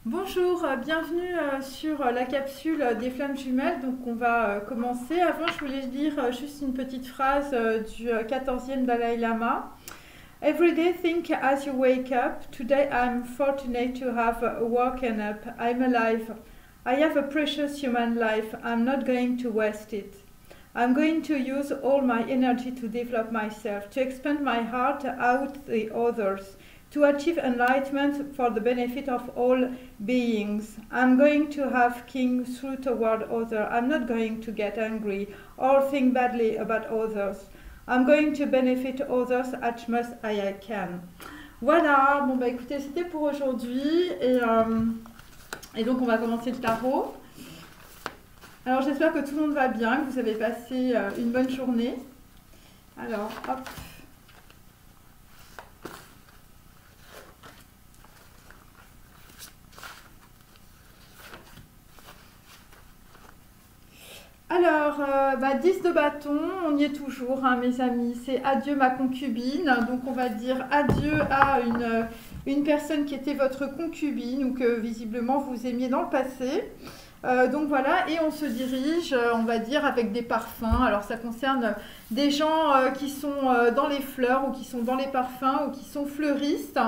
Bonjour, bienvenue sur la capsule des flammes jumelles. Donc on va commencer. Avant, je voulais lire juste une petite phrase du 14e Dalai Lama. Every day think as you wake up. Today I'm fortunate to have woken up. I'm alive. I have a precious human life. I'm not going to waste it. I'm going to use all my energy to develop myself, to expand my heart out the others, to achieve enlightenment for the benefit of all beings. I'm going to have king through toward others. I'm not going to get angry or think badly about others. I'm going to benefit others as much as I can. Voilà, bon bah écoutez, c'était pour aujourd'hui et donc on va commencer le tarot. Alors j'espère que tout le monde va bien, que vous avez passé une bonne journée. Alors hop. Alors, 10 de bâton, on y est toujours, hein, mes amis. C'est adieu ma concubine. Donc, on va dire adieu à une personne qui était votre concubine ou que visiblement vous aimiez dans le passé. Donc voilà, et on se dirige, on va dire, avec des parfums. Alors ça concerne des gens qui sont dans les fleurs ou qui sont dans les parfums ou qui sont fleuristes.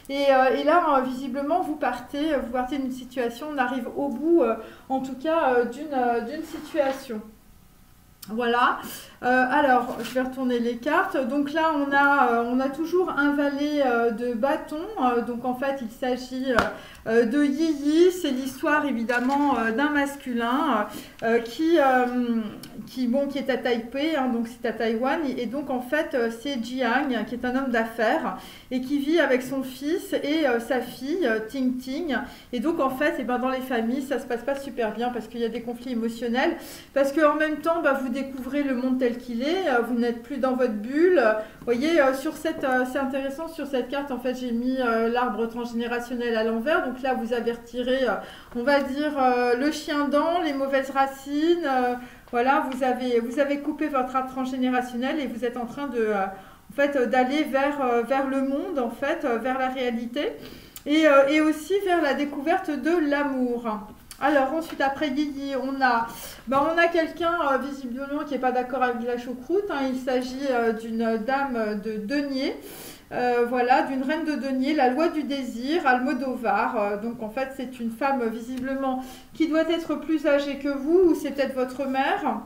Et là, visiblement, vous partez d'une situation, on arrive au bout, en tout cas, d'une situation. Voilà, alors je vais retourner les cartes. Donc là on a toujours un valet de bâton, donc en fait il s'agit de Yi-Yi. C'est l'histoire évidemment d'un masculin qui est à Taipei, hein, donc c'est à Taïwan, et donc en fait c'est Jiang qui est un homme d'affaires et qui vit avec son fils et sa fille Ting Ting. Et donc en fait dans les familles ça se passe pas super bien parce qu'il y a des conflits émotionnels, parce qu'en même temps vous découvrez le monde tel qu'il est, vous n'êtes plus dans votre bulle. Vous voyez, c'est intéressant, sur cette carte, en fait, j'ai mis l'arbre transgénérationnel à l'envers. Donc là, vous avez retiré, on va dire, le chien-dent, les mauvaises racines. Voilà, vous avez coupé votre arbre transgénérationnel et vous êtes en train de, en fait, d'aller vers le monde, en fait, vers la réalité et aussi vers la découverte de l'amour. Alors ensuite, après Yi-Yi, on a quelqu'un visiblement qui n'est pas d'accord avec la choucroute, hein. Il s'agit d'une dame de denier, voilà, d'une reine de denier, la loi du désir, Almodovar. Donc en fait, c'est une femme visiblement qui doit être plus âgée que vous, ou c'est peut-être votre mère.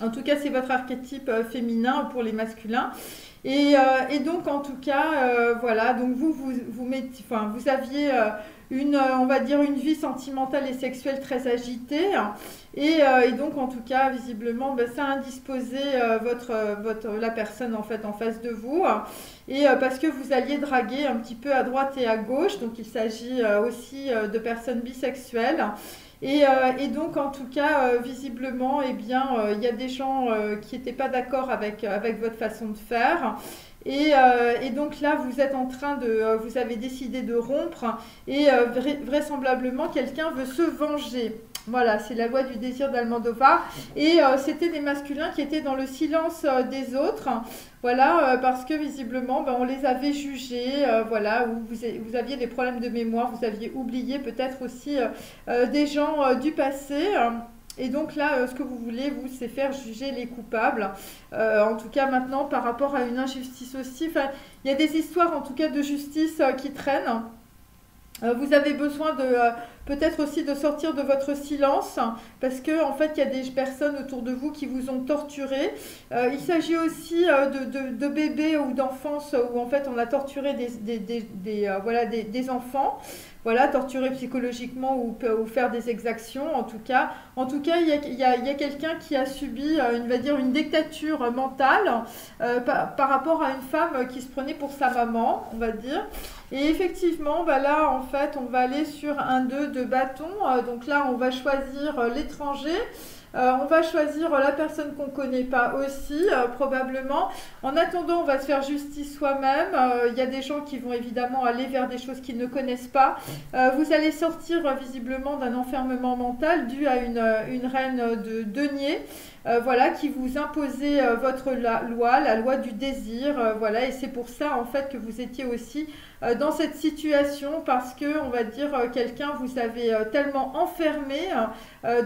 En tout cas, c'est votre archétype féminin pour les masculins. Et donc, en tout cas, voilà, donc vous aviez on va dire, une vie sentimentale et sexuelle très agitée. Et donc, en tout cas, visiblement, ça a indisposé la personne en fait en face de vous. Et parce que vous alliez draguer un petit peu à droite et à gauche. Donc, il s'agit aussi de personnes bisexuelles. Et donc, en tout cas, visiblement, il y a des gens qui n'étaient pas d'accord avec votre façon de faire. Et donc là, vous êtes en train vous avez décidé de rompre et vraisemblablement, quelqu'un veut se venger. Voilà, c'est la loi du désir d'Almodovar. Et c'était des masculins qui étaient dans le silence des autres. Voilà, parce que visiblement, on les avait jugés, voilà, ou vous aviez des problèmes de mémoire, vous aviez oublié peut-être aussi des gens du passé. Et donc là, ce que vous voulez, c'est faire juger les coupables. En tout cas, maintenant, par rapport à une injustice aussi. Enfin, il y a des histoires, en tout cas, de justice qui traînent. Vous avez besoin peut-être aussi de sortir de votre silence, parce que en fait il y a des personnes autour de vous qui vous ont torturé. Il s'agit aussi de bébés ou d'enfance où en fait on a torturé des enfants. Voilà, torturer psychologiquement ou faire des exactions. En tout cas, il y a quelqu'un qui a subi, on va dire, une dictature mentale par rapport à une femme qui se prenait pour sa maman, on va dire. Et effectivement, là, en fait, on va aller sur un 2 de bâton. Donc là, on va choisir l'étranger. On va choisir la personne qu'on ne connaît pas aussi, probablement. En attendant, on va se faire justice soi-même. Il y a des gens qui vont évidemment aller vers des choses qu'ils ne connaissent pas. Vous allez sortir visiblement d'un enfermement mental dû à une reine de denier. voilà, qui vous imposait votre loi, la loi du désir, voilà, et c'est pour ça en fait que vous étiez aussi dans cette situation parce que, on va dire, quelqu'un vous avait tellement enfermé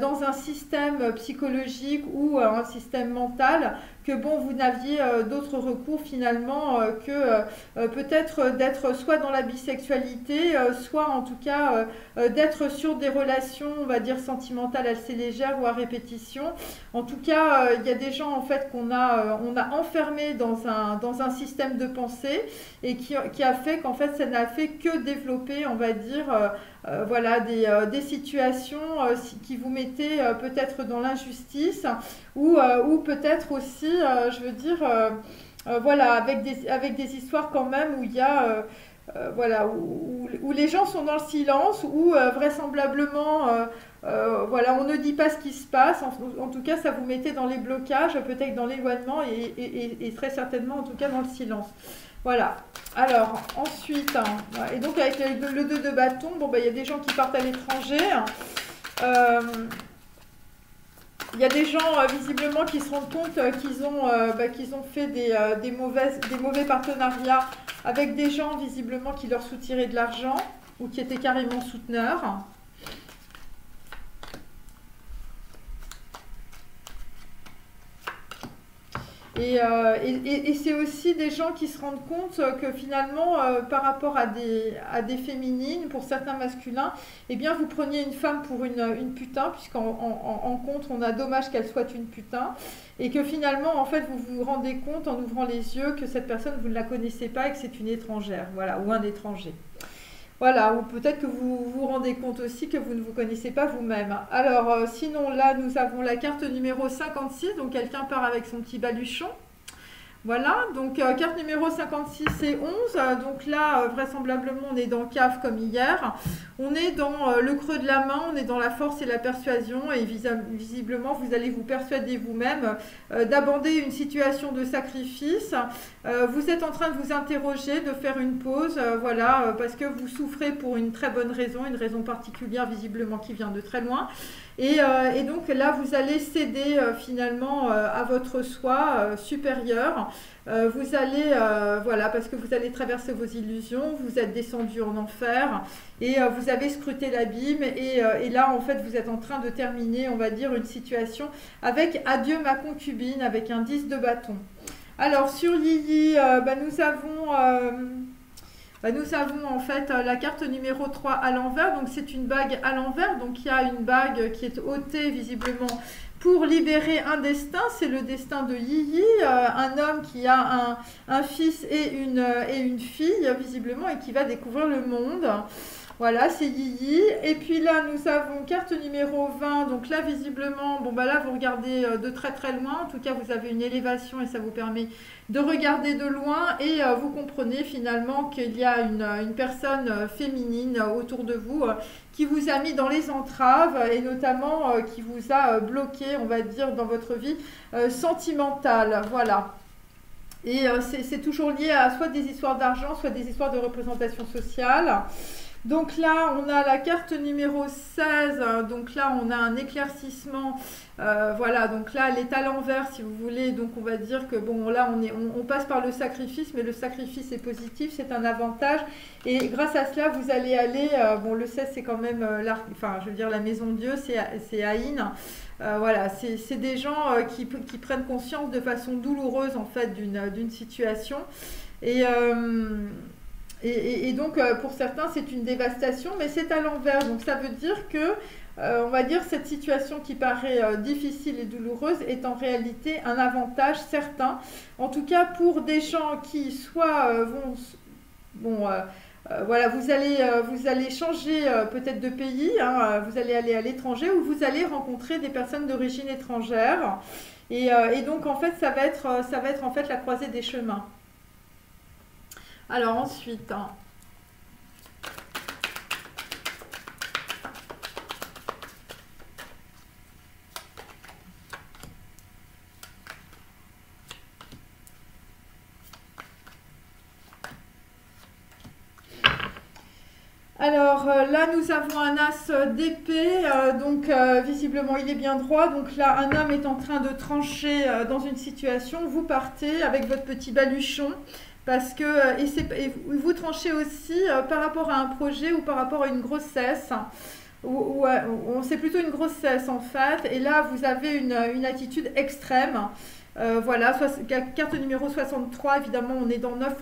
dans un système psychologique ou un système mental que bon, vous n'aviez d'autre recours finalement que peut-être d'être soit dans la bisexualité, soit en tout cas d'être sur des relations, on va dire, sentimentales assez légères ou à répétition. En tout cas, il y a des gens en fait on a enfermés dans un système de pensée et qui a fait qu'en fait ça n'a fait que développer, on va dire, voilà, des situations qui vous mettaient peut-être dans l'injustice ou peut-être aussi, je veux dire, voilà, avec des histoires quand même où il y a voilà, où les gens sont dans le silence, où vraisemblablement, voilà, on ne dit pas ce qui se passe. En tout cas, ça vous mettait dans les blocages, peut-être dans l'éloignement et très certainement, en tout cas, dans le silence. Voilà. Alors, ensuite, hein, voilà. Et donc avec le 2 de bâton, bon, bah, il y a des gens qui partent à l'étranger. Il y a des gens visiblement qui se rendent compte qu'ils ont fait des mauvais partenariats avec des gens visiblement qui leur soutiraient de l'argent ou qui étaient carrément souteneurs. Et c'est aussi des gens qui se rendent compte que finalement, par rapport à des féminines, pour certains masculins, eh bien, vous preniez une femme pour une putain, puisqu'en contre, on a dommage qu'elle soit une putain, et que finalement, en fait, vous vous rendez compte en ouvrant les yeux que cette personne, vous ne la connaissez pas et que c'est une étrangère, voilà, ou un étranger. Voilà, ou peut-être que vous vous rendez compte aussi que vous ne vous connaissez pas vous-même. Alors, sinon, là, nous avons la carte numéro 56, donc quelqu'un part avec son petit baluchon. Voilà, donc carte numéro 56 et 11, donc là vraisemblablement on est dans cave comme hier, on est dans le creux de la main, on est dans la force et la persuasion et visiblement vous allez vous persuader vous-même d'aborder une situation de sacrifice, vous êtes en train de vous interroger, de faire une pause, voilà, parce que vous souffrez pour une très bonne raison, une raison particulière visiblement qui vient de très loin. Et donc là, vous allez céder finalement à votre soi supérieur. Vous allez, voilà, parce que vous allez traverser vos illusions, vous êtes descendu en enfer et vous avez scruté l'abîme. Et là, en fait, vous êtes en train de terminer, on va dire, une situation avec adieu ma concubine, avec un 10 de bâton. Alors, sur Yyi, nous avons en fait la carte numéro 3 à l'envers, donc c'est une bague à l'envers, donc il y a une bague qui est ôtée visiblement pour libérer un destin, c'est le destin de Yyi, un homme qui a un fils et une fille visiblement et qui va découvrir le monde. Voilà, c'est Yyi. Et puis là, nous avons carte numéro 20. Donc là, visiblement, bon bah là, vous regardez de très très loin. En tout cas, vous avez une élévation et ça vous permet de regarder de loin. Et vous comprenez finalement qu'il y a une personne féminine autour de vous qui vous a mis dans les entraves et notamment qui vous a bloqué, on va dire, dans votre vie sentimentale. Voilà. Et c'est toujours lié à soit des histoires d'argent, soit des histoires de représentation sociale. Donc là, on a la carte numéro 16, donc là, on a un éclaircissement, voilà, donc là, elle est à l'envers, si vous voulez, donc on va dire que, bon, là, on passe par le sacrifice, mais le sacrifice est positif, c'est un avantage, et grâce à cela, vous allez aller, bon, le 16, c'est quand même, enfin, je veux dire, la maison de Dieu, c'est Aïn, voilà, c'est des gens qui prennent conscience de façon douloureuse, en fait, d'une situation, et donc, pour certains, c'est une dévastation, mais c'est à l'envers. Donc, ça veut dire que, on va dire, cette situation qui paraît difficile et douloureuse est en réalité un avantage certain. En tout cas, pour des gens qui soit voilà, vous allez changer peut-être de pays, hein, vous allez aller à l'étranger ou vous allez rencontrer des personnes d'origine étrangère. Et donc, en fait, ça va être en fait la croisée des chemins. Alors ensuite, hein. Alors là, nous avons un as d'épée, donc visiblement il est bien droit. Donc là, un homme est en train de trancher dans une situation. Vous partez avec votre petit baluchon parce que et vous tranchez aussi par rapport à un projet ou par rapport à une grossesse. C'est plutôt une grossesse en fait. Et là, vous avez une attitude extrême. Voilà, carte numéro 63, évidemment, on est dans 9,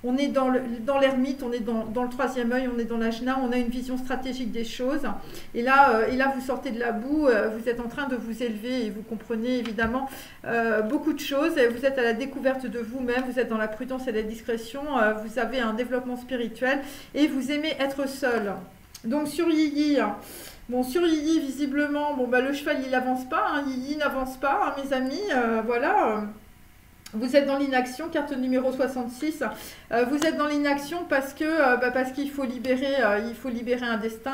on est dans l'ermite, on est dans le troisième œil, on est dans l'ajna, on a une vision stratégique des choses. Et là, vous sortez de la boue, vous êtes en train de vous élever et vous comprenez évidemment beaucoup de choses. Vous êtes à la découverte de vous-même, vous êtes dans la prudence et la discrétion, vous avez un développement spirituel et vous aimez être seul. Donc sur Yi, bon, sur Yi, visiblement, bon, bah, le cheval, il n'avance pas, hein, Yi n'avance pas, hein, mes amis, voilà. Vous êtes dans l'inaction, carte numéro 66. Vous êtes dans l'inaction parce qu'il faut libérer un destin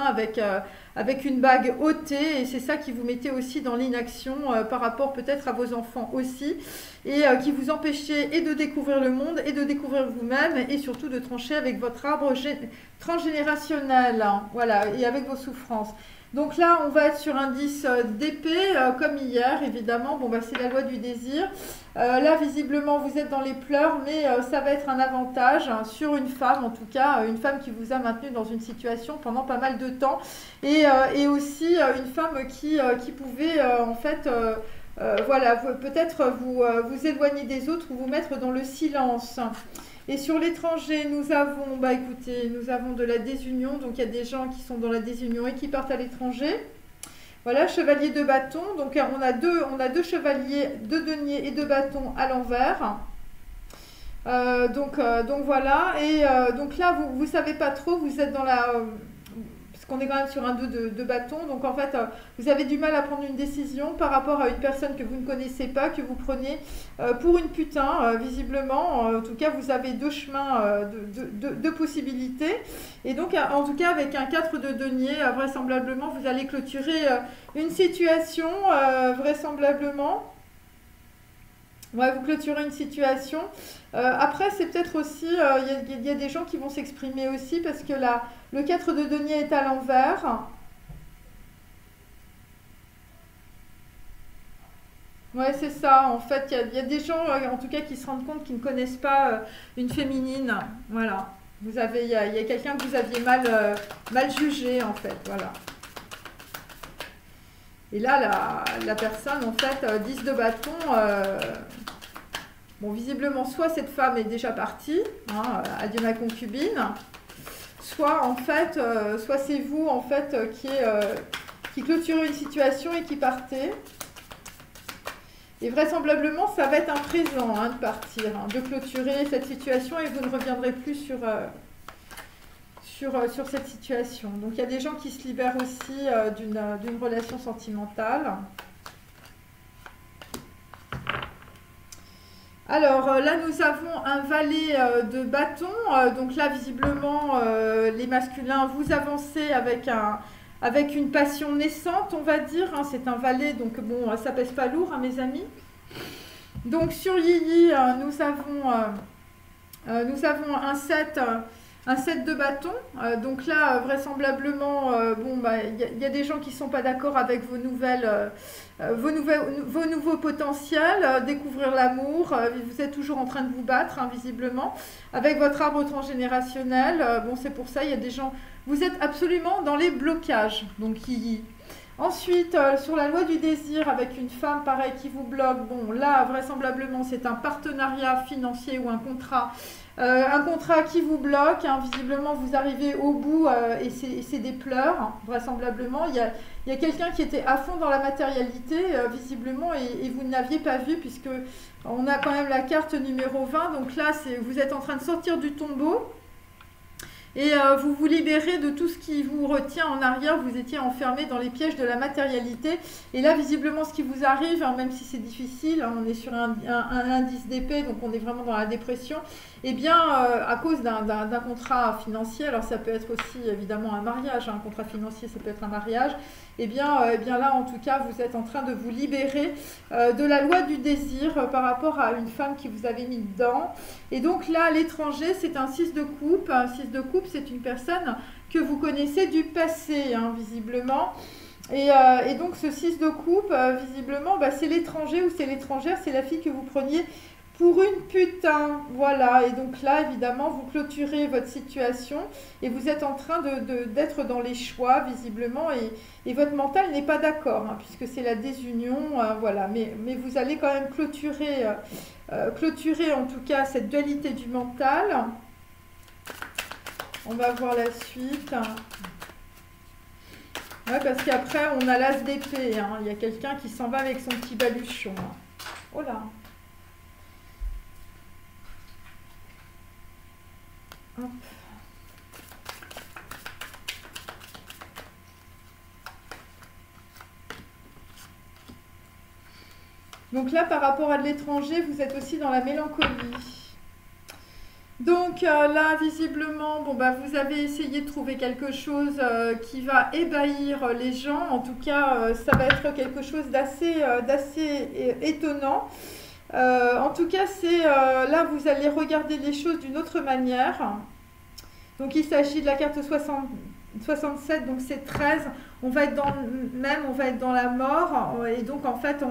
avec une bague ôtée. Et c'est ça qui vous mettez aussi dans l'inaction par rapport peut-être à vos enfants aussi. Et qui vous empêchez et de découvrir le monde et de découvrir vous-même. Et surtout de trancher avec votre arbre transgénérationnel. Hein, voilà, et avec vos souffrances. Donc là, on va être sur un 10 d'épée, comme hier, évidemment. Bon, bah, c'est la loi du désir. Là, visiblement, vous êtes dans les pleurs, mais ça va être un avantage hein, sur une femme, en tout cas, une femme qui vous a maintenu dans une situation pendant pas mal de temps. Et aussi une femme qui pouvait, en fait, voilà, peut-être vous éloigner des autres ou vous mettre dans le silence. Et sur l'étranger, nous avons, bah écoutez, nous avons de la désunion. Donc, il y a des gens qui sont dans la désunion et qui partent à l'étranger. Voilà, chevalier de bâton. Donc, on a deux chevaliers, deux deniers et deux bâtons à l'envers. Donc voilà. Et donc là, vous ne savez pas trop, vous êtes dans la... parce qu'on est quand même sur un 2 de bâton. Donc, en fait, vous avez du mal à prendre une décision par rapport à une personne que vous ne connaissez pas, que vous prenez pour une putain, visiblement. En tout cas, vous avez deux chemins, deux possibilités. Et donc, en tout cas, avec un 4 de denier, vraisemblablement, vous allez clôturer une situation, vraisemblablement. Ouais, vous clôturez une situation. Après, c'est peut-être aussi, il y a des gens qui vont s'exprimer aussi parce que le 4 de denier est à l'envers. Ouais, c'est ça. En fait, il y a des gens, en tout cas, qui se rendent compte qu'ils ne connaissent pas une féminine. Voilà. Il y a quelqu'un que vous aviez mal jugé, en fait. Voilà. Et là, la personne, en fait, 10 de bâton. Bon, visiblement, soit cette femme est déjà partie, hein, adieu ma concubine, soit, en fait, soit c'est vous, en fait, qui clôturez une situation et qui partez. Et vraisemblablement, ça va être un présent hein, de partir, hein, de clôturer cette situation et vous ne reviendrez plus sur cette situation. Donc, il y a des gens qui se libèrent aussi d'une relation sentimentale. Alors là, nous avons un valet de bâton. Donc là, visiblement, les masculins, vous avancez avec une passion naissante, on va dire. Hein. C'est un valet, donc bon, ça pèse pas lourd, hein, mes amis. Donc sur Yi, nous avons un 7 de bâton. Donc là, vraisemblablement, bon, bah, y a des gens qui ne sont pas d'accord avec vos nouveaux potentiels, découvrir l'amour. Vous êtes toujours en train de vous battre, hein, visiblement, avec votre arbre transgénérationnel. Bon, c'est pour ça, il y a des gens... Vous êtes absolument dans les blocages, donc Yi. Ensuite, sur la loi du désir, avec une femme pareille qui vous bloque, bon, là, vraisemblablement, c'est un partenariat financier ou un contrat qui vous bloque. Hein, visiblement, vous arrivez au bout et c'est des pleurs, hein, vraisemblablement. Il y a quelqu'un qui était à fond dans la matérialité, visiblement, et vous ne l'aviez pas vu, puisque on a quand même la carte numéro 20. Donc là, vous êtes en train de sortir du tombeau. Et vous vous libérez de tout ce qui vous retient en arrière. Vous étiez enfermé dans les pièges de la matérialité. Et là, visiblement, ce qui vous arrive, hein, même si c'est difficile, hein, on est sur un indice d'épée, donc on est vraiment dans la dépression, eh bien, à cause d'un contrat financier, alors ça peut être aussi évidemment un mariage, hein, un contrat financier, ça peut être un mariage, eh bien là, en tout cas, vous êtes en train de vous libérer de la loi du désir par rapport à une femme qui vous avait mis dedans. Et donc là, l'étranger, c'est un 6 de coupe. Un 6 de coupe, coupe, c'est une personne que vous connaissez du passé, hein, visiblement. Et donc ce 6 de coupe, visiblement, bah, c'est l'étranger ou c'est l'étrangère, c'est la fille que vous preniez pour une putain. Voilà, et donc là, évidemment, vous clôturez votre situation et vous êtes en train d'être dans les choix, visiblement, et votre mental n'est pas d'accord, hein, puisque c'est la désunion, voilà. Mais vous allez quand même clôturer en tout cas cette dualité du mental. On va voir la suite. Ouais, parce qu'après, on a l'as d'épée, hein. Il y a quelqu'un qui s'en va avec son petit baluchon. Oh là. Hop. Donc là, par rapport à de l'étranger, vous êtes aussi dans la mélancolie. Donc là, visiblement, bon, bah, vous avez essayé de trouver quelque chose qui va ébahir les gens. En tout cas, ça va être quelque chose d'assez étonnant. En tout cas, là, vous allez regarder les choses d'une autre manière. Donc, il s'agit de la carte 67, donc c'est 13. On va être dans la mort. Et donc, en fait,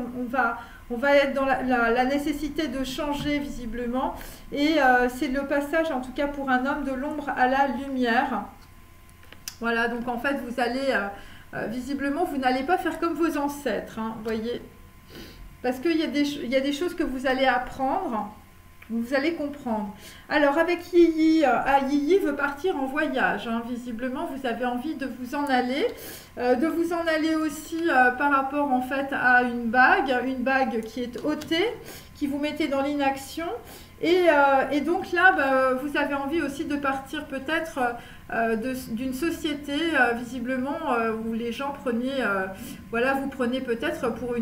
on va être dans la nécessité de changer, visiblement. Et c'est le passage, en tout cas pour un homme, de l'ombre à la lumière. Voilà, donc en fait, vous allez, visiblement, vous n'allez pas faire comme vos ancêtres, hein, voyez. Parce qu'il y a des choses que vous allez apprendre, vous allez comprendre. Alors, avec Yyi, Yyi veut partir en voyage, hein, visiblement, vous avez envie de vous en aller. Aussi par rapport, en fait, à une bague qui est ôtée, qui vous mettez dans l'inaction. Et donc là, bah, vous avez envie aussi de partir peut-être d'une société, visiblement, où les gens prenaient, voilà, vous prenez peut-être pour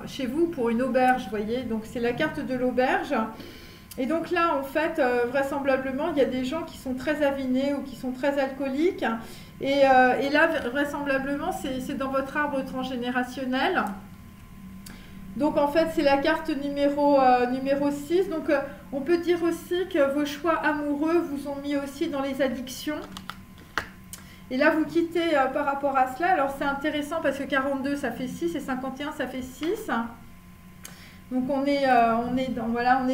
chez vous pour une auberge, vous voyez. Donc c'est la carte de l'auberge. Et donc là, en fait, vraisemblablement, il y a des gens qui sont très avinés ou qui sont très alcooliques. Et là, vraisemblablement, c'est dans votre arbre transgénérationnel. Donc en fait, c'est la carte numéro 6. Donc on peut dire aussi que vos choix amoureux vous ont mis aussi dans les addictions. Et là, vous quittez par rapport à cela. Alors c'est intéressant parce que 42, ça fait 6 et 51, ça fait 6. Donc on est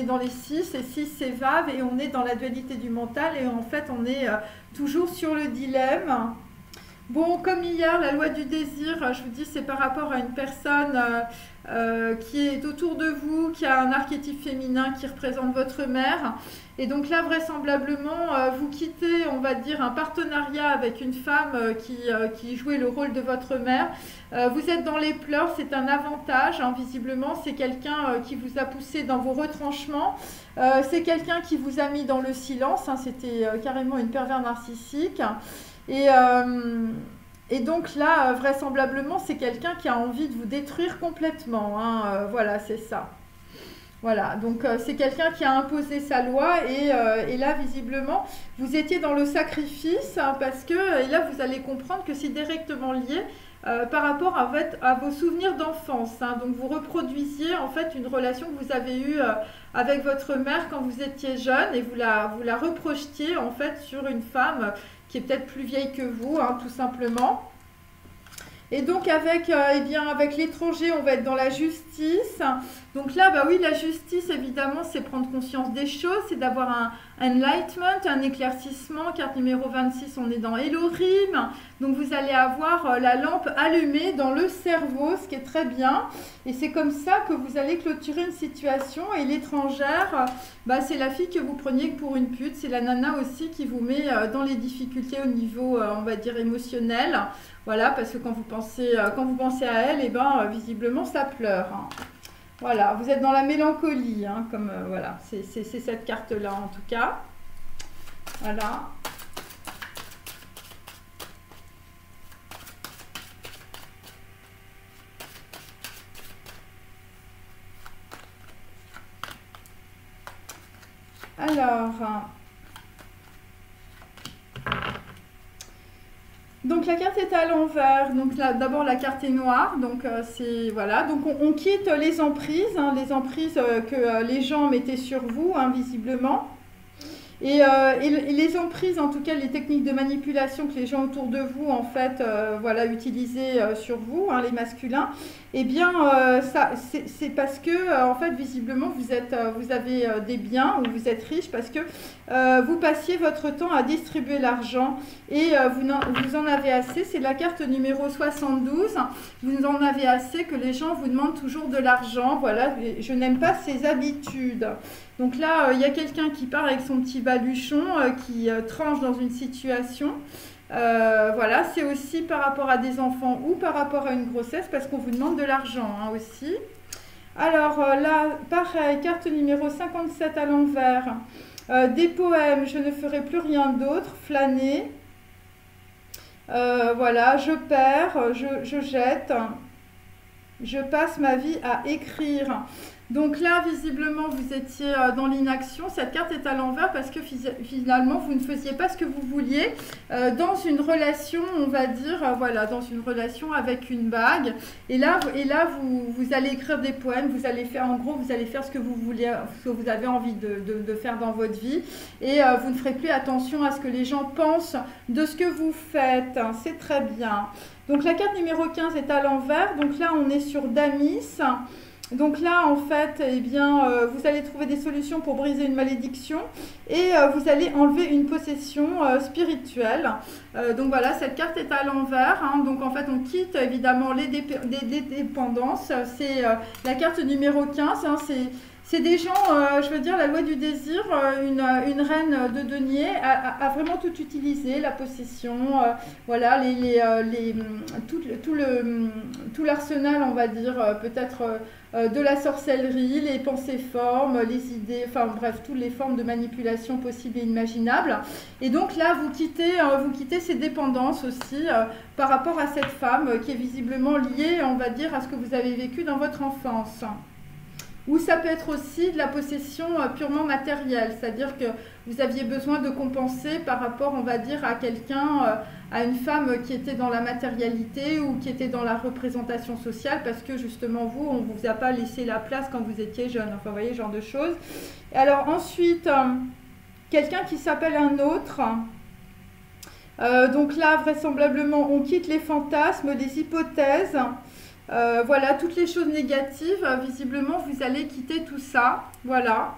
dans les 6 et 6 c'est Vave et on est dans la dualité du mental et en fait on est toujours sur le dilemme. Bon, comme hier, la loi du désir, je vous dis, c'est par rapport à une personne qui est autour de vous, qui a un archétype féminin qui représente votre mère. Et donc là, vraisemblablement, vous quittez, on va dire, un partenariat avec une femme qui jouait le rôle de votre mère. Vous êtes dans les pleurs, c'est un avantage, hein, visiblement. C'est quelqu'un qui vous a poussé dans vos retranchements. C'est quelqu'un qui vous a mis dans le silence, hein, c'était carrément une pervers narcissique. Et donc là, vraisemblablement, c'est quelqu'un qui a envie de vous détruire complètement, hein, voilà, c'est ça. Voilà, donc c'est quelqu'un qui a imposé sa loi et là, visiblement, vous étiez dans le sacrifice, hein, parce que et là, vous allez comprendre que c'est directement lié par rapport à vos souvenirs d'enfance, hein. Donc, vous reproduisiez en fait une relation que vous avez eue avec votre mère quand vous étiez jeune et vous la reprojetiez en fait sur une femme qui est peut-être plus vieille que vous, hein, tout simplement. Et donc avec l'étranger, on va être dans la justice. Donc là, bah oui, la justice, évidemment, c'est prendre conscience des choses, c'est d'avoir un enlightenment, un éclaircissement. Carte numéro 26, on est dans Elohim. Donc vous allez avoir la lampe allumée dans le cerveau, ce qui est très bien. Et c'est comme ça que vous allez clôturer une situation. Et l'étrangère, bah, c'est la fille que vous preniez pour une pute. C'est la nana aussi qui vous met dans les difficultés au niveau, on va dire, émotionnel. Voilà, parce que quand vous pensez à elle, et ben, visiblement, ça pleure, hein. Voilà, vous êtes dans la mélancolie, hein, comme voilà, c'est cette carte-là en tout cas. Voilà. Alors, donc la carte est à l'envers, donc d'abord la carte est noire, donc c'est voilà, donc on quitte les emprises, hein, que les gens mettaient sur vous, hein, visiblement. Et les emprises, en tout cas les techniques de manipulation que les gens autour de vous, en fait, voilà, utilisaient sur vous, hein, les masculins, eh bien, c'est parce que, en fait, visiblement, vous avez des biens ou vous êtes riche parce que vous passiez votre temps à distribuer l'argent et vous en avez assez. C'est la carte numéro 72. Vous en avez assez que les gens vous demandent toujours de l'argent. Voilà, je n'aime pas ces habitudes. Donc là, il y a quelqu'un qui part avec son petit baluchon, qui tranche dans une situation. Voilà, c'est aussi par rapport à des enfants ou par rapport à une grossesse parce qu'on vous demande de l'argent, hein, aussi. Alors là, pareil, carte numéro 57 à l'envers. Des poèmes, je ne ferai plus rien d'autre, flâner. Voilà, je perds, je jette. Je passe ma vie à écrire. Donc là, visiblement, vous étiez dans l'inaction. Cette carte est à l'envers parce que finalement, vous ne faisiez pas ce que vous vouliez dans une relation, on va dire, voilà, dans une relation avec une bague. Et là vous allez écrire des poèmes, vous allez faire, en gros, vous allez faire ce que vous voulez, ce que vous avez envie de faire dans votre vie. Et vous ne ferez plus attention à ce que les gens pensent de ce que vous faites. C'est très bien. Donc la carte numéro 15 est à l'envers. Donc là, on est sur Damis. Donc là, en fait, eh bien, vous allez trouver des solutions pour briser une malédiction et vous allez enlever une possession spirituelle. Donc voilà, cette carte est à l'envers, hein. Donc en fait, on quitte évidemment les dépendances. C'est la carte numéro 15, hein. C'est des gens, je veux dire, la loi du désir, une reine de denier a vraiment tout utilisé, la possession, voilà, tout l'arsenal, on va dire, peut-être de la sorcellerie, les pensées formes, les idées, enfin bref, toutes les formes de manipulation possibles et imaginables. Et donc là, vous quittez ces dépendances aussi par rapport à cette femme qui est visiblement liée, on va dire, à ce que vous avez vécu dans votre enfance. Ou ça peut être aussi de la possession purement matérielle, c'est-à-dire que vous aviez besoin de compenser par rapport, on va dire, à quelqu'un, à une femme qui était dans la matérialité ou qui était dans la représentation sociale parce que justement vous, on ne vous a pas laissé la place quand vous étiez jeune, enfin vous voyez, ce genre de choses. Et alors ensuite, quelqu'un qui s'appelle un autre. Donc là, vraisemblablement, on quitte les fantasmes, les hypothèses. Voilà, toutes les choses négatives, visiblement, vous allez quitter tout ça. Voilà.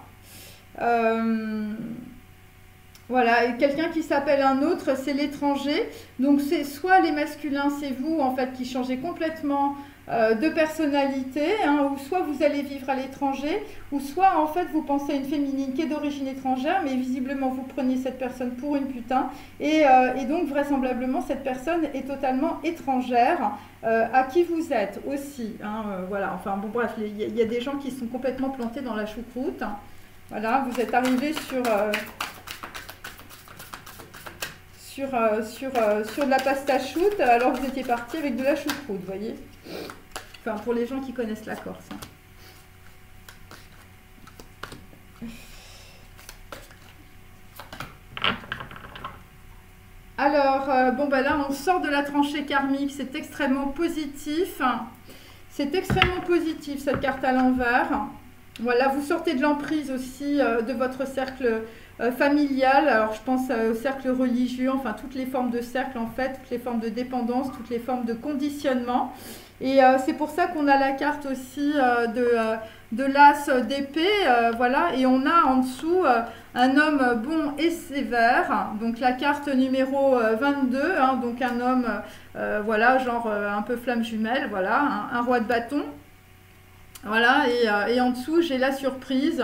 Voilà, et quelqu'un qui s'appelle un autre, c'est l'étranger. Donc, c'est soit les masculins, c'est vous, en fait, qui changez complètement de personnalité, hein, ou soit vous allez vivre à l'étranger, ou soit, en fait, vous pensez à une féminine qui est d'origine étrangère, mais visiblement, vous preniez cette personne pour une putain, et donc, vraisemblablement, cette personne est totalement étrangère à qui vous êtes aussi, hein, voilà, enfin, bon, bref, il y a des gens qui sont complètement plantés dans la choucroute. Voilà, vous êtes arrivés sur de la pasta choute, alors vous étiez parti avec de la choucroute, vous voyez. Enfin, pour les gens qui connaissent la Corse. Alors, bon, ben là, on sort de la tranchée karmique, c'est extrêmement positif. C'est extrêmement positif, cette carte à l'envers. Voilà, vous sortez de l'emprise aussi de votre cercle familial, alors je pense au cercle religieux, enfin toutes les formes de cercle en fait, toutes les formes de dépendance, toutes les formes de conditionnement. Et c'est pour ça qu'on a la carte aussi de l'as d'épée, voilà, et on a en dessous un homme bon et sévère, donc la carte numéro 22, hein, donc un homme, voilà, genre un peu flamme jumelle, voilà, un roi de bâton. Voilà, et en dessous, j'ai la surprise.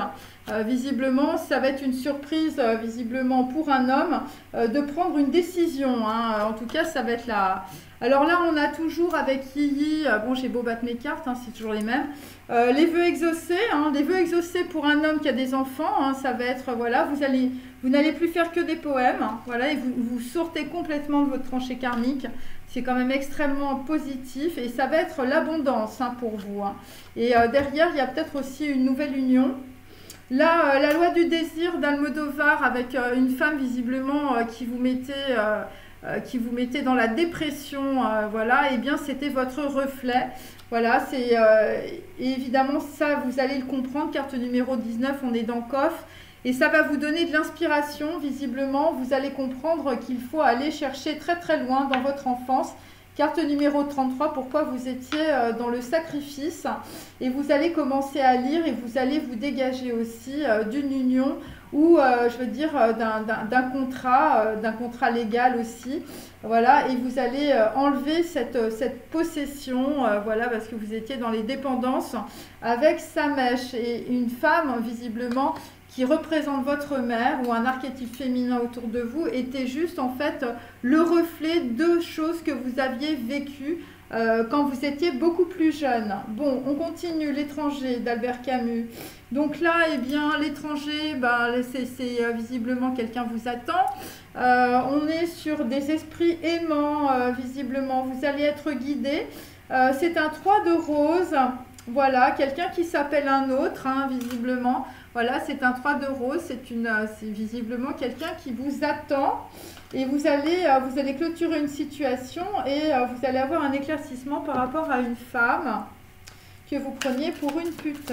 Visiblement, ça va être une surprise, visiblement, pour un homme, de prendre une décision, hein. En tout cas, ça va être la... Alors là, on a toujours avec Yii, bon, j'ai beau battre mes cartes, hein, c'est toujours les mêmes. Les vœux exaucés, hein, les vœux exaucés pour un homme qui a des enfants, hein, ça va être, voilà, vous n'allez plus faire que des poèmes, hein, voilà, et vous sortez complètement de votre tranchée karmique. C'est quand même extrêmement positif et ça va être l'abondance, hein, pour vous, hein. Et derrière, il y a peut-être aussi une nouvelle union. Là, la loi du désir d'Almodovar avec une femme visiblement qui vous mettait dans la dépression, voilà, et bien c'était votre reflet. Voilà, c'est évidemment ça, vous allez le comprendre, carte numéro 19, on est dans Coff. et ça va vous donner de l'inspiration. Visiblement, vous allez comprendre qu'il faut aller chercher très très loin dans votre enfance. Carte numéro 33, pourquoi vous étiez dans le sacrifice. Et vous allez commencer à lire et vous allez vous dégager aussi d'une union ou, je veux dire, d'un contrat légal aussi. Voilà, et vous allez enlever cette possession, voilà, parce que vous étiez dans les dépendances avec Samesh. Et une femme, visiblement, qui représente votre mère ou un archétype féminin autour de vous était juste en fait le reflet de choses que vous aviez vécues quand vous étiez beaucoup plus jeune. Bon, on continue, l'étranger d'Albert Camus. Donc là, eh bien, l'étranger, ben, c'est visiblement quelqu'un vous attend. On est sur des esprits aimants, visiblement, vous allez être guidé. C'est un 3 de rose, voilà, quelqu'un qui s'appelle un autre, hein, visiblement. Voilà, c'est un 3 de rose, c'est visiblement quelqu'un qui vous attend et vous allez clôturer une situation et vous allez avoir un éclaircissement par rapport à une femme que vous preniez pour une pute.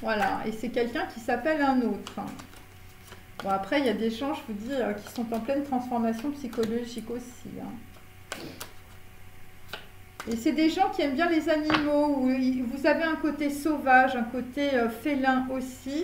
Voilà, et c'est quelqu'un qui s'appelle un autre. Bon, après, il y a des gens, je vous dis, qui sont en pleine transformation psychologique aussi. Hein. Et c'est des gens qui aiment bien les animaux, où vous avez un côté sauvage, un côté félin aussi.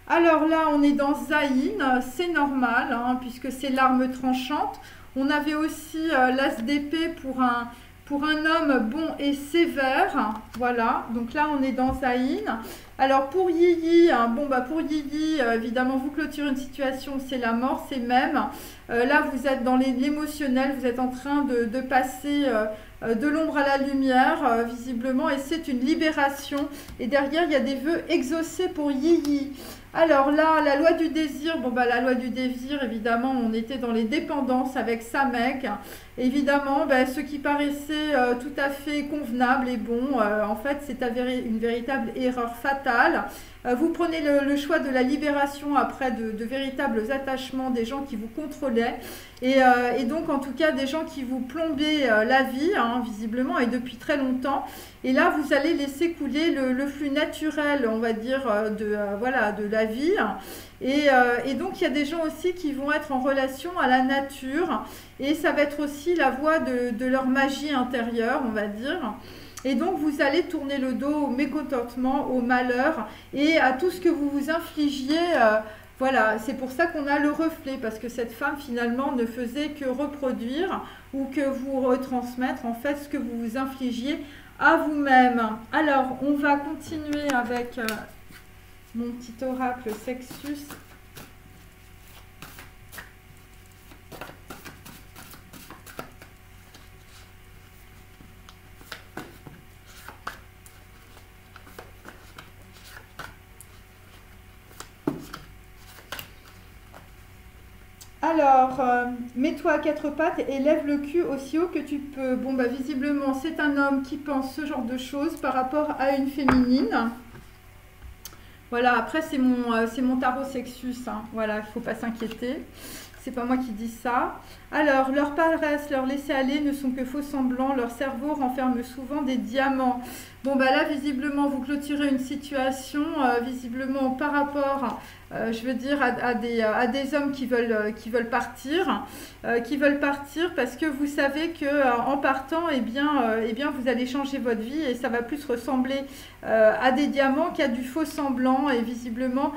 Alors là, on est dans Zayn, c'est normal, hein, puisque c'est l'arme tranchante. On avait aussi l'as d'épée pour un homme bon et sévère. Voilà, donc là, on est dans Zayn. Alors pour Yiji, hein, bon, bah pour Yiji, évidemment, vous clôturez une situation, c'est la mort, c'est même. Là, vous êtes dans l'émotionnel, vous êtes en train de passer de l'ombre à la lumière, visiblement, et c'est une libération. Et derrière, il y a des vœux exaucés pour Yiji. Alors là, la loi du désir, bon bah la loi du désir, évidemment, on était dans les dépendances avec Samek. Évidemment, bah, ce qui paraissait tout à fait convenable et bon, en fait, c'est une véritable erreur fatale. Vous prenez le choix de la libération après de véritables attachements des gens qui vous contrôlaient. Et donc, en tout cas, des gens qui vous plombaient la vie, hein, visiblement, et depuis très longtemps. Et là, vous allez laisser couler le flux naturel, on va dire, voilà, de la vie. Et donc, il y a des gens aussi qui vont être en relation à la nature. Et ça va être aussi la voie de leur magie intérieure, on va dire. Et donc, vous allez tourner le dos au mécontentement, au malheur et à tout ce que vous vous infligiez. Voilà, c'est pour ça qu'on a le reflet, parce que cette femme, finalement, ne faisait que reproduire ou que vous retransmettre, en fait, ce que vous vous infligiez à vous-même. Alors, on va continuer avec mon petit oracle Sextus. Alors, mets-toi à quatre pattes et lève le cul aussi haut que tu peux. Bon, bah visiblement, c'est un homme qui pense ce genre de choses par rapport à une féminine. Voilà, après, c'est mon tarot Sextus. Hein. Voilà, il ne faut pas s'inquiéter. C'est pas moi qui dis ça. Alors, leur paresse, leur laisser-aller ne sont que faux semblants. Leur cerveau renferme souvent des diamants. Bon, bah là, visiblement, vous clôturez une situation, visiblement, par rapport, je veux dire, à des hommes qui veulent partir. Qui veulent partir parce que vous savez qu'en partant, eh bien, vous allez changer votre vie et ça va plus ressembler à des diamants qu'à du faux semblant. Et visiblement,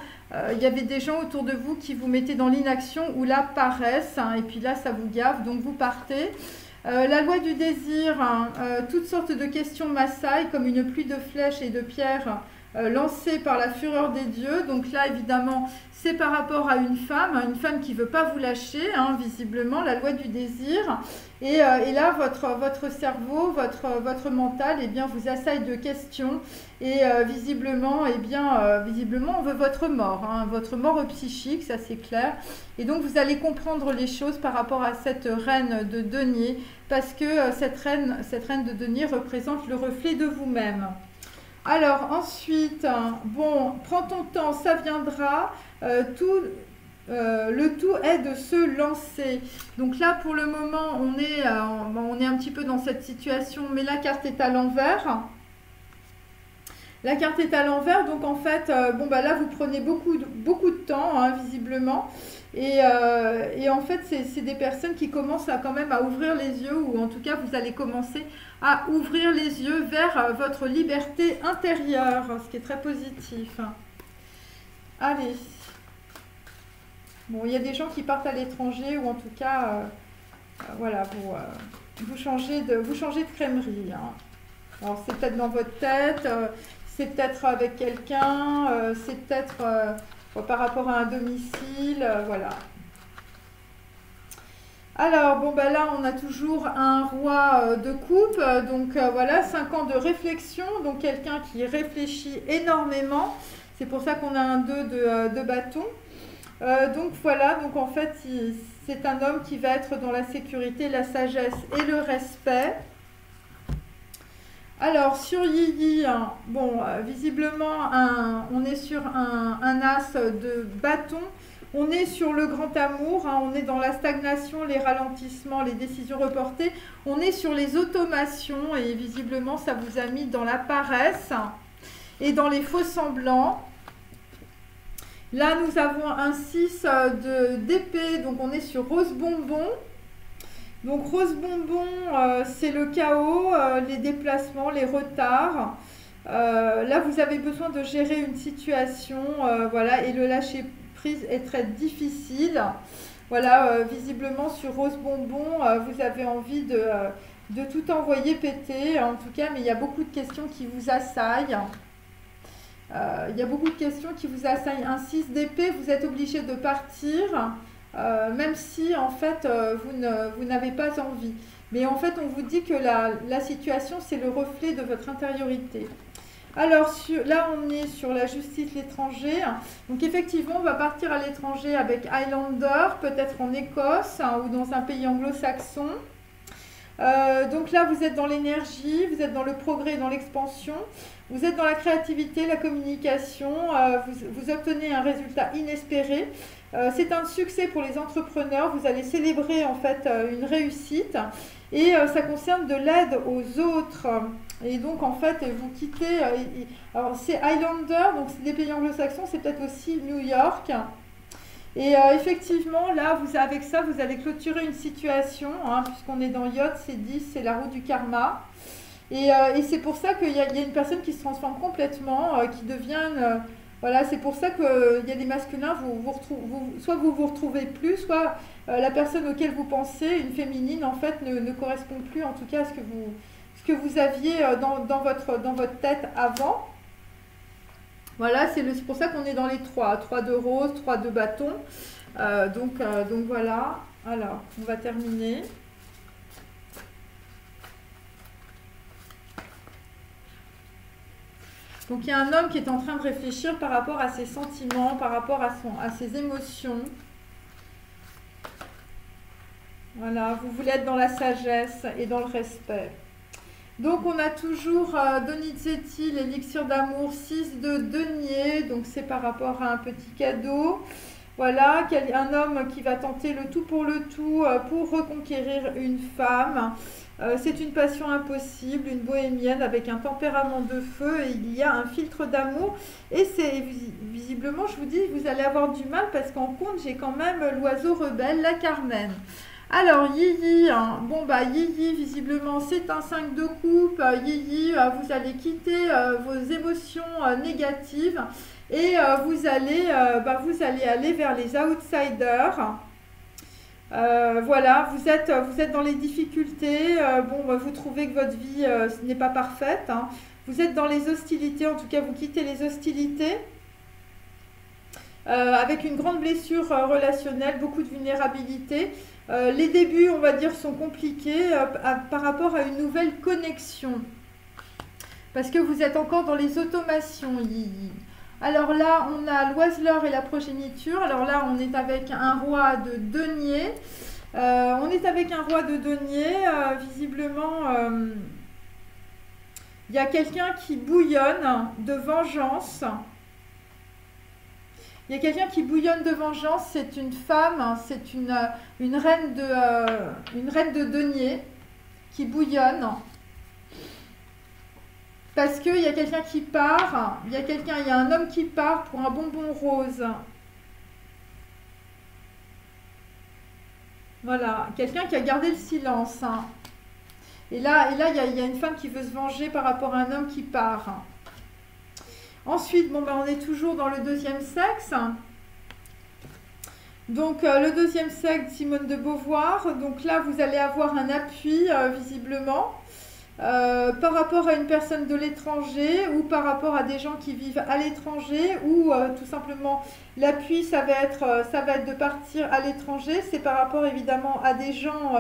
il y avait des gens autour de vous qui vous mettaient dans l'inaction ou la paresse. Hein, et puis là, ça vous gave, donc vous partez. La loi du désir, hein, toutes sortes de questions m'assaillent comme une pluie de flèches et de pierres lancées par la fureur des dieux. Donc là, évidemment, c'est par rapport à une femme qui ne veut pas vous lâcher, hein, visiblement, la loi du désir. Et là, votre cerveau, votre mental, eh bien, vous assaille de questions. Et visiblement, on veut votre mort, hein, votre mort psychique, ça c'est clair. Et donc, vous allez comprendre les choses par rapport à cette reine de denier, parce que cette reine de denier représente le reflet de vous-même. Alors, ensuite, bon, prends ton temps, ça viendra. Le tout est de se lancer. Donc là, pour le moment, on est un petit peu dans cette situation, mais la carte est à l'envers. La carte est à l'envers, donc en fait, bon bah là vous prenez beaucoup de temps, hein, visiblement, et en fait c'est des personnes qui commencent quand même à ouvrir les yeux, ou en tout cas vous allez commencer à ouvrir les yeux vers votre liberté intérieure, ce qui est très positif. Allez, bon, il y a des gens qui partent à l'étranger, ou en tout cas, voilà, vous changez de crèmerie, hein. Alors c'est peut-être dans votre tête, c'est peut-être avec quelqu'un, c'est peut-être par rapport à un domicile, voilà. Alors, bon, ben là, on a toujours un roi de coupe, donc voilà, 5 ans de réflexion, donc quelqu'un qui réfléchit énormément. C'est pour ça qu'on a un 2 de bâton. Donc voilà, donc en fait, c'est un homme qui va être dans la sécurité, la sagesse et le respect. Alors, sur Yi-Yi, hein, bon, visiblement, on est sur un as de bâton. On est sur le grand amour, hein, on est dans la stagnation, les ralentissements, les décisions reportées. On est sur les automations et visiblement, ça vous a mis dans la paresse et dans les faux semblants. Là, nous avons un 6 d'épée, donc on est sur rose bonbon. Donc rose bonbon, c'est le chaos, les déplacements, les retards. Là, vous avez besoin de gérer une situation, voilà, et le lâcher prise est très difficile. Voilà, visiblement sur rose bonbon, vous avez envie de tout envoyer péter, en tout cas, mais il y a beaucoup de questions qui vous assaillent. Il y a beaucoup de questions qui vous assaillent. Un 6 d'épée, vous êtes obligé de partir, même si en fait vous n'avez pas envie. Mais en fait, on vous dit que la situation, c'est le reflet de votre intériorité. Alors là, on est sur la justice, l'étranger. Donc effectivement, on va partir à l'étranger avec Highlander, peut-être en Écosse, hein, ou dans un pays anglo-saxon. Donc là, vous êtes dans l'énergie, vous êtes dans le progrès, dans l'expansion. Vous êtes dans la créativité, la communication, vous obtenez un résultat inespéré. C'est un succès pour les entrepreneurs, vous allez célébrer en fait une réussite et ça concerne de l'aide aux autres. Et donc en fait, vous quittez, alors c'est Highlander, donc c'est des pays anglo-saxons, c'est peut-être aussi New York. Et effectivement, là, avec ça, vous allez clôturer une situation, hein, puisqu'on est dans Yacht, c'est 10, c'est la roue du karma. Et c'est pour ça qu'il y a une personne qui se transforme complètement, qui devient... voilà, c'est pour ça qu'il y a des masculins, soit vous vous retrouvez plus, soit la personne auquel vous pensez, une féminine, en fait, ne correspond plus, en tout cas, à ce que vous aviez dans votre tête avant. Voilà, c'est pour ça qu'on est dans les 3. 3 de rose, 3 de bâton. Donc voilà. Alors, on va terminer. Donc il y a un homme qui est en train de réfléchir par rapport à ses sentiments, par rapport à ses émotions. Voilà, vous voulez être dans la sagesse et dans le respect. Donc on a toujours Donizetti, l'élixir d'amour, 6 de denier, donc c'est par rapport à un petit cadeau. Voilà, un homme qui va tenter le tout pour reconquérir une femme. C'est une passion impossible, une bohémienne avec un tempérament de feu et il y a un filtre d'amour. Et c'est visiblement, je vous dis, vous allez avoir du mal parce qu'en compte, j'ai quand même l'oiseau rebelle, la Carmen. Alors, Yi-Yi, hein, bon bah Yi-Yi, visiblement, c'est un 5 de coupe. Yi-Yi, vous allez quitter vos émotions négatives et vous allez aller vers les outsiders. Voilà, vous êtes dans les difficultés, vous trouvez que votre vie n'est pas parfaite, hein. Vous êtes dans les hostilités, en tout cas vous quittez les hostilités, avec une grande blessure relationnelle, beaucoup de vulnérabilité. Les débuts, on va dire, sont compliqués par rapport à une nouvelle connexion, parce que vous êtes encore dans les automations, Yi-Yi. Alors là, on a l'oiseleur et la progéniture. Alors là, on est avec un roi de denier. Visiblement, il y a quelqu'un qui bouillonne de vengeance. Il y a quelqu'un qui bouillonne de vengeance. C'est une femme, c'est une reine de denier qui bouillonne. parce qu'il y a quelqu'un qui part, il y a un homme qui part pour un bonbon rose. Voilà, quelqu'un qui a gardé le silence. Hein. Et là, il y a une femme qui veut se venger par rapport à un homme qui part. Ensuite, bon, ben, on est toujours dans le deuxième sexe. Donc, le deuxième sexe, Simone de Beauvoir. Donc là, vous allez avoir un appui, visiblement, par rapport à une personne de l'étranger ou par rapport à des gens qui vivent à l'étranger ou tout simplement, l'appui, ça va être de partir à l'étranger. C'est par rapport, évidemment, à des gens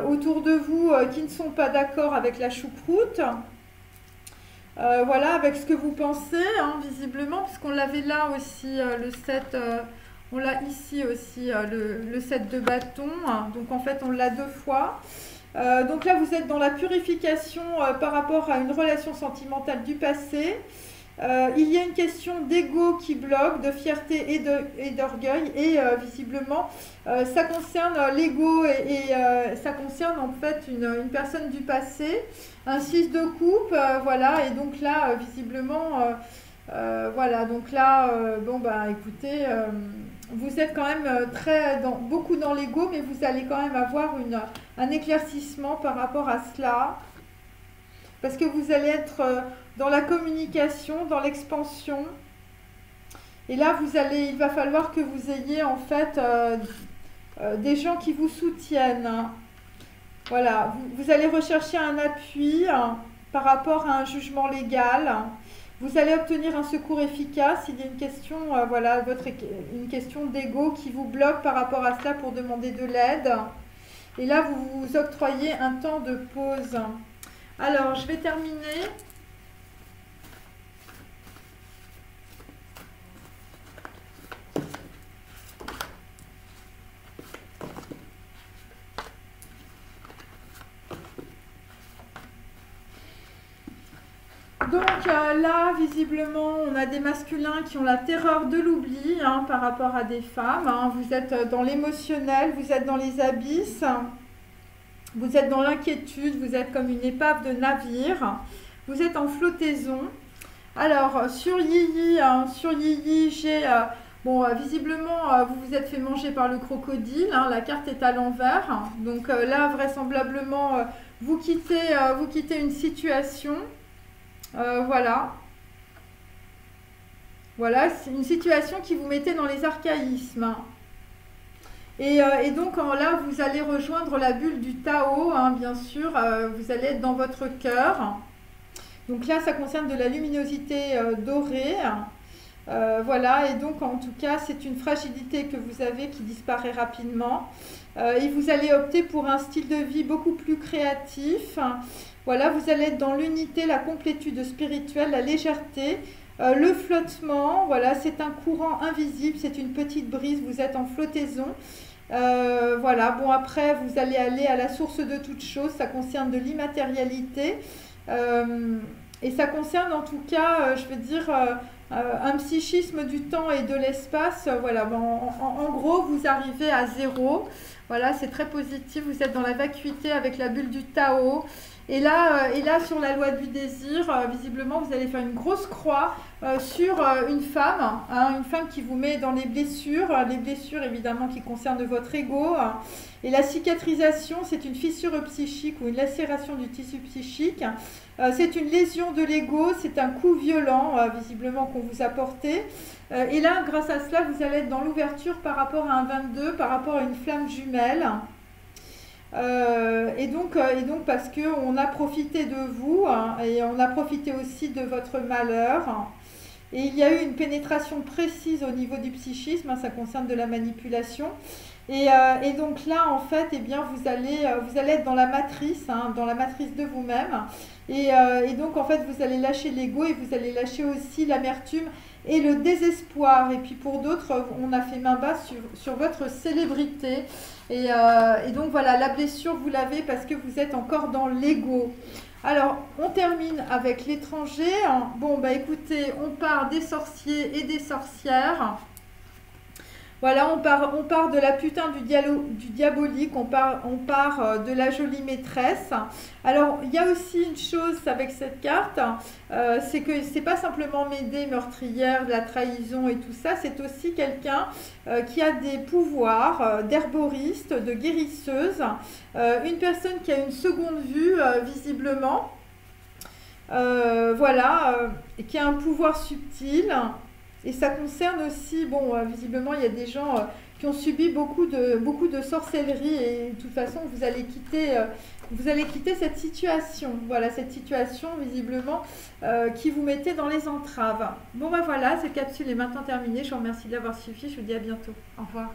autour de vous qui ne sont pas d'accord avec la choucroute. Voilà, avec ce que vous pensez, hein, visiblement, puisqu'on l'avait là aussi, le 7, on l'a ici aussi, le 7 de bâton, hein, donc en fait on l'a 2 fois. Donc là vous êtes dans la purification par rapport à une relation sentimentale du passé. Il y a une question d'ego qui bloque, de fierté et d'orgueil, et visiblement ça concerne l'ego et ça concerne en fait une personne du passé, un 6 de coupe, voilà, et donc là visiblement voilà, donc là bon bah écoutez, vous êtes quand même beaucoup dans l'ego, mais vous allez quand même avoir un éclaircissement par rapport à cela, parce que vous allez être dans la communication, dans l'expansion. Et là, il va falloir que vous ayez en fait des gens qui vous soutiennent. Voilà, vous allez rechercher un appui par rapport à un jugement légal. Vous allez obtenir un secours efficace. Il y a une question, voilà, une question d'ego qui vous bloque par rapport à cela pour demander de l'aide. Et là, vous vous octroyez un temps de pause. Alors, je vais terminer. Donc là, visiblement, on a des masculins qui ont la terreur de l'oubli hein, par rapport à des femmes. Hein. Vous êtes dans l'émotionnel, vous êtes dans les abysses, vous êtes dans l'inquiétude, vous êtes comme une épave de navire, vous êtes en flottaison. Alors, sur Yi, j'ai... bon, visiblement, vous vous êtes fait manger par le crocodile, hein, la carte est à l'envers. Donc là, vraisemblablement, vous quittez une situation. Voilà. Voilà, c'est une situation qui vous mettait dans les archaïsmes. Et donc là, vous allez rejoindre la bulle du Tao, hein, bien sûr. Vous allez être dans votre cœur. Donc là, ça concerne de la luminosité dorée. Voilà, et donc en tout cas, c'est une fragilité que vous avez qui disparaît rapidement. Et vous allez opter pour un style de vie beaucoup plus créatif. Voilà, vous allez être dans l'unité, la complétude spirituelle, la légèreté, le flottement. Voilà, c'est un courant invisible, c'est une petite brise, vous êtes en flottaison. Voilà, bon après, vous allez aller à la source de toute chose, ça concerne de l'immatérialité. Et ça concerne en tout cas, je veux dire, un psychisme du temps et de l'espace. Voilà, bon, en gros, vous arrivez à 0. Voilà, c'est très positif, vous êtes dans la vacuité avec la bulle du Tao. Et là, sur la loi du désir, visiblement, vous allez faire une grosse croix sur une femme, hein, une femme qui vous met dans les blessures évidemment qui concernent votre ego. Et la cicatrisation, c'est une fissure psychique ou une lacération du tissu psychique. C'est une lésion de l'ego, c'est un coup violent, visiblement, qu'on vous a porté. Et là, grâce à cela, vous allez être dans l'ouverture par rapport à un 22, par rapport à une flamme jumelle. Et donc parce qu'on a profité de vous hein, et on a profité aussi de votre malheur. Et il y a eu une pénétration précise au niveau du psychisme, hein, ça concerne de la manipulation. Et donc là, en fait, eh bien, vous allez être dans la matrice, hein, dans la matrice de vous-même. Et donc, en fait, vous allez lâcher l'ego et vous allez lâcher aussi l'amertume et le désespoir. Et puis pour d'autres, on a fait main basse sur votre célébrité. Et donc voilà, la blessure, vous l'avez parce que vous êtes encore dans l'ego. Alors, on termine avec l'étranger. Bon, bah écoutez, on part des sorciers et des sorcières. Voilà, on part de la putain du diabolique, on part de la jolie maîtresse. Alors, il y a aussi une chose avec cette carte, c'est que c'est pas simplement Médée, meurtrière, de la trahison et tout ça, c'est aussi quelqu'un qui a des pouvoirs d'herboriste, de guérisseuse, une personne qui a une seconde vue, visiblement. Voilà, qui a un pouvoir subtil. Et ça concerne aussi, bon, visiblement, il y a des gens qui ont subi beaucoup de sorcellerie et de toute façon, vous allez quitter cette situation. Voilà, cette situation, visiblement, qui vous mettait dans les entraves. Bon, ben voilà, cette capsule est maintenant terminée. Je vous remercie de l'avoir suivi. Je vous dis à bientôt. Au revoir.